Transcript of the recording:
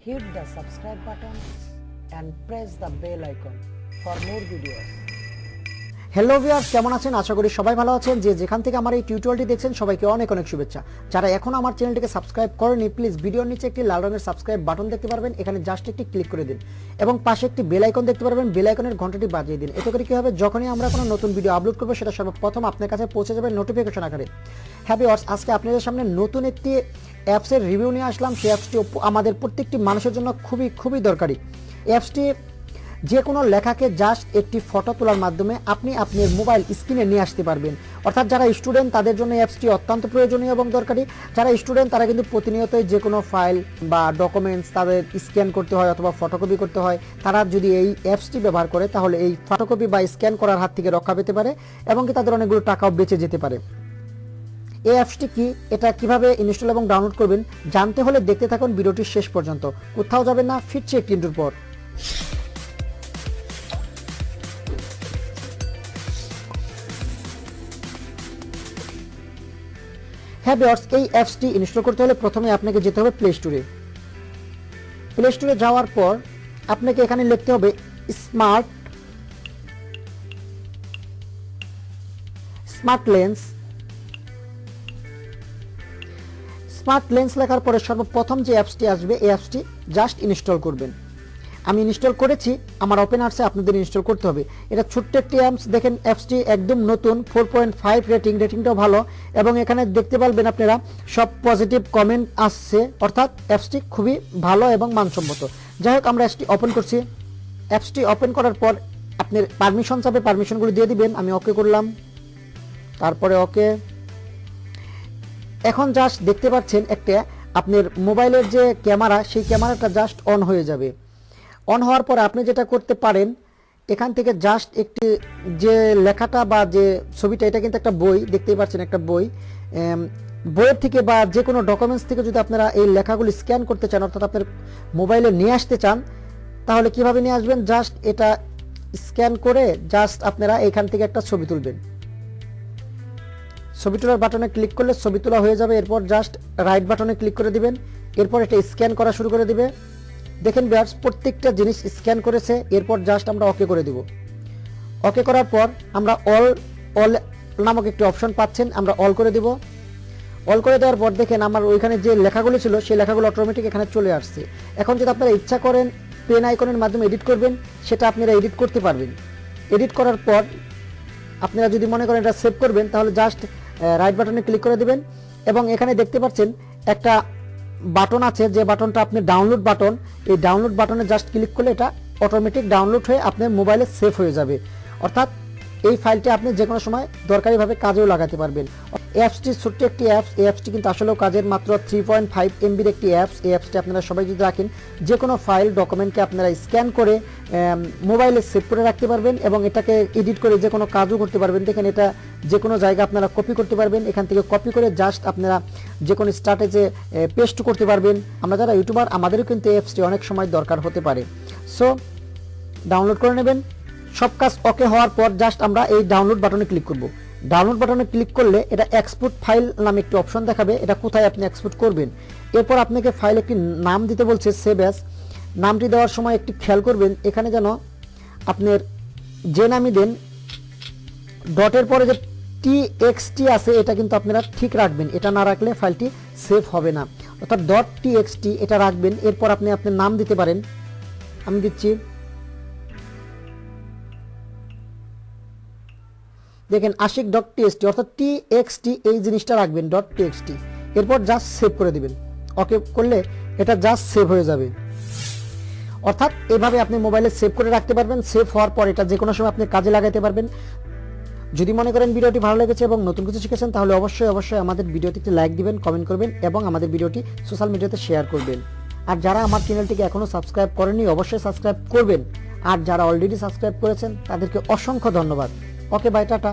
hit the subscribe button and press the bell icon for more videos. Hello viewers, কেমন আছেন? আশা করি সবাই ভালো আছেন। যে যেখান থেকে আমার এই টিউটোরিয়ালটি দেখছেন সবাইকে অনেক অনেক শুভেচ্ছা। যারা এখনো আমার চ্যানেলটিকে সাবস্ক্রাইব করেনি, প্লিজ ভিডিওর নিচে একটি লাল রঙের সাবস্ক্রাইব বাটন দেখতে পারবেন, এখানে জাস্ট একটি ক্লিক করে দিন এবং পাশে একটি বেল আইকন দেখতে পারবেন, বেল আইকনের ঘন্টাটি বাজিয়ে দিন। এতে করে কি হবে, যখনই আমরা কোনো নতুন ভিডিও আপলোড করব সেটা সর্বপ্রথম আপনার কাছে পৌঁছে যাবে নোটিফিকেশন আকারে। হ্যাঁ ভিউয়ার্স, আজকে আপনাদের সামনে নতুন একটি অ্যাপসের রিভিউ নিয়ে আসলাম। সেই অ্যাপসটি আমাদের প্রত্যেকটি মানুষের জন্য খুবই দরকারি। অ্যাপসটি যে কোনো লেখাকে জাস্ট একটি ফটো তোলার মাধ্যমে আপনি আপনার মোবাইল স্ক্রিনে নিয়ে আসতে পারবেন। অর্থাৎ যারা স্টুডেন্ট তাদের জন্য অ্যাপসটি অত্যন্ত প্রয়োজনীয় এবং দরকারি। যারা স্টুডেন্ট তারা কিন্তু প্রতিনিয়তই যে কোনো ফাইল বা ডকুমেন্টস তাদের স্ক্যান করতে হয় অথবা ফটোকপি করতে হয়। তারা যদি এই অ্যাপসটি ব্যবহার করে তাহলে এই ফটোকপি বা স্ক্যান করার হাত থেকে রক্ষা পেতে পারে এবং কি তাদের অনেকগুলো টাকাও বেঁচে যেতে পারে। এই অ্যাপসটি কি, এটা কিভাবে ইনস্টল এবং ডাউনলোড করবেন জানতে হলে দেখতে থাকুন ভিডিওটির শেষ পর্যন্ত। কোথাও যাবেন না, ফিরছি একটি ইন্ট্রোর পর। হ্যাঁ ভিউয়ার্স, এই অ্যাপসটি ইনস্টল করতে হলে প্রথমে আপনাকে যেতে হবে প্লে স্টোরে। প্লে স্টোরে যাওয়ার পর আপনাকে এখানে লিখতে হবে স্মার্ট লেন্স লেখার পরে সর্বপ্রথম যে অ্যাপসটি আসবে এই অ্যাপসটি জাস্ট ইনস্টল করবেন। আমি ইনস্টল করেছি, আমার ওপেন আসছে, আপনাদের ইনস্টল করতে হবে। এটা ছোট্ট একটি অ্যাপস, দেখেন অ্যাপসটি একদম নতুন, 4.5 রেটিংটাও ভালো এবং এখানে দেখতে পারবেন আপনারা সব পজিটিভ কমেন্ট আসছে, অর্থাৎ অ্যাপসটি খুবই ভালো এবং মানসম্মত। যাই হোক, আমরা অ্যাপসটি ওপেন করছি। অ্যাপসটি ওপেন করার পর আপনার পারমিশন চাবে, পারমিশনগুলো দিয়ে দিবেন। আমি ওকে করলাম, তারপরে ওকে। এখন জাস্ট দেখতে পাচ্ছেন একটা আপনার মোবাইলের যে ক্যামেরা, সেই ক্যামেরাটা জাস্ট অন হয়ে যাবে। অন হওয়ার পর আপনি যেটা করতে পারেন, এখান থেকে জাস্ট একটি যে লেখাটা বা যে ছবিটা, এটা কিন্তু একটা বই, দেখতেই পাচ্ছেন একটা বই। বইয়ের থেকে বা যে কোনো ডকুমেন্টস থেকে যদি আপনারা এই লেখাগুলি স্ক্যান করতে চান, অর্থাৎ আপনার মোবাইলে নিয়ে আসতে চান, তাহলে কিভাবে নিয়ে আসবেন, জাস্ট এটা স্ক্যান করে জাস্ট আপনারা এখান থেকে একটা ছবি তুলবেন। ছবি তোলার বাটনে ক্লিক করলে ছবি তোলা হয়ে যাবে। এরপর জাস্ট রাইট বাটনে ক্লিক করে দিবেন। এরপর এটা স্ক্যান করা শুরু করে দিবে। দেখেন ভিউয়ার্স, প্রত্যেকটা জিনিস স্ক্যান করেছে। এরপর জাস্ট আমরা ওকে করে দিব। ওকে করার পর আমরা অল নামক একটি অপশন পাচ্ছেন, আমরা অল করে দিব। অল করে দেওয়ার পর দেখেন আমার ওইখানে যে লেখাগুলো ছিল সেই লেখাগুলো অটোমেটিক এখানে চলে আসছে। এখন যদি আপনারা ইচ্ছা করেন পেন আইকনের মাধ্যমে এডিট করবেন, সেটা আপনারা এডিট করতে পারবেন। এডিট করার পর আপনারা যদি মনে করেন এটা সেভ করবেন, তাহলে জাস্ট রাইট বাটনে ক্লিক করে দিবেন এবং এখানে দেখতে পাচ্ছেন একটা বাটন আছে, যে বাটনটা আপনি ডাউনলোড বাটন, এই ডাউনলোড বাটনে জাস্ট ক্লিক করলে এটা অটোমেটিক ডাউনলোড হয়ে আপনার মোবাইলে সেভ হয়ে যাবে। অর্থাৎ এই ফাইলটি আপনি যে কোনো সময় দরকারিভাবে কাজেও লাগাতে পারবেন। অ্যাপসটি ছোট্ট একটি অ্যাপস, এই অ্যাপসটি কিন্তু আসলেও কাজের, মাত্র 3.5 MBর একটি অ্যাপস। এই অ্যাপসটি আপনারা সবাই যদি রাখেন, যে কোনো ফাইল ডকুমেন্টকে আপনারা স্ক্যান করে মোবাইলে সেভ করে রাখতে পারবেন এবং এটাকে এডিট করে যে কোনো কাজও করতে পারবেন। দেখেন এটা যে কোনো জায়গায় আপনারা কপি করতে পারবেন। এখান থেকে কপি করে জাস্ট আপনারা যে কোনো স্ট্যাটাসে পেস্ট করতে পারবেন। আমরা যারা ইউটিউবার, আমাদেরও কিন্তু এই অ্যাপসটি অনেক সময় দরকার হতে পারে। সো ডাউনলোড করে নেবেন। সব কাজ ওকে হওয়ার পর জাস্ট আমরা এই ডাউনলোড বাটনে ক্লিক করব। ডাউনলোড বাটনে ক্লিক করলে এটা এক্সপোর্ট ফাইল নামে একটি অপশন দেখাবে, এটা কোথায় আপনি এক্সপোর্ট করবেন। এরপর আপনাকে ফাইল একটি নাম দিতে বলছে, সেভ অ্যাজ। নামটি দেওয়ার সময় একটি খেয়াল করবেন, এখানে যেন আপনার যে নামই দেন, ডটের পরে যে TXT আছে এটা কিন্তু আপনারা ঠিক রাখবেন। এটা না রাখলে ফাইলটি সেভ হবে না, অর্থাৎ .txt এটা রাখবেন। এরপর আপনি আপনার নাম দিতে পারেন। আমি দিচ্ছি, দেখেন আশিক.txt, অর্থাৎ TXT এই জিনিসটা রাখবেন, .txt। এরপর জাস্ট সেভ করে দিবেন। ওকে করলে এটা জাস্ট সেভ হয়ে যাবে। অর্থাৎ এভাবে আপনি মোবাইলে সেভ করে রাখতে পারবেন। সেভ হওয়ার পর এটা যে কোনো সময় আপনি কাজে লাগাতে পারবেন। যদি মনে করেন ভিডিওটি ভালো লেগেছে এবং নতুন কিছু শিখেছেন, তাহলে অবশ্যই আমাদের ভিডিওতে একটি লাইক দিবেন, কমেন্ট করবেন এবং আমাদের ভিডিওটি সোশ্যাল মিডিয়াতে শেয়ার করবেন। আর যারা আমার চ্যানেলটিকে এখনও সাবস্ক্রাইব করেনি, অবশ্যই সাবস্ক্রাইব করবেন। আর যারা অলরেডি সাবস্ক্রাইব করেছেন তাদেরকে অসংখ্য ধন্যবাদ। Okay bye, tata.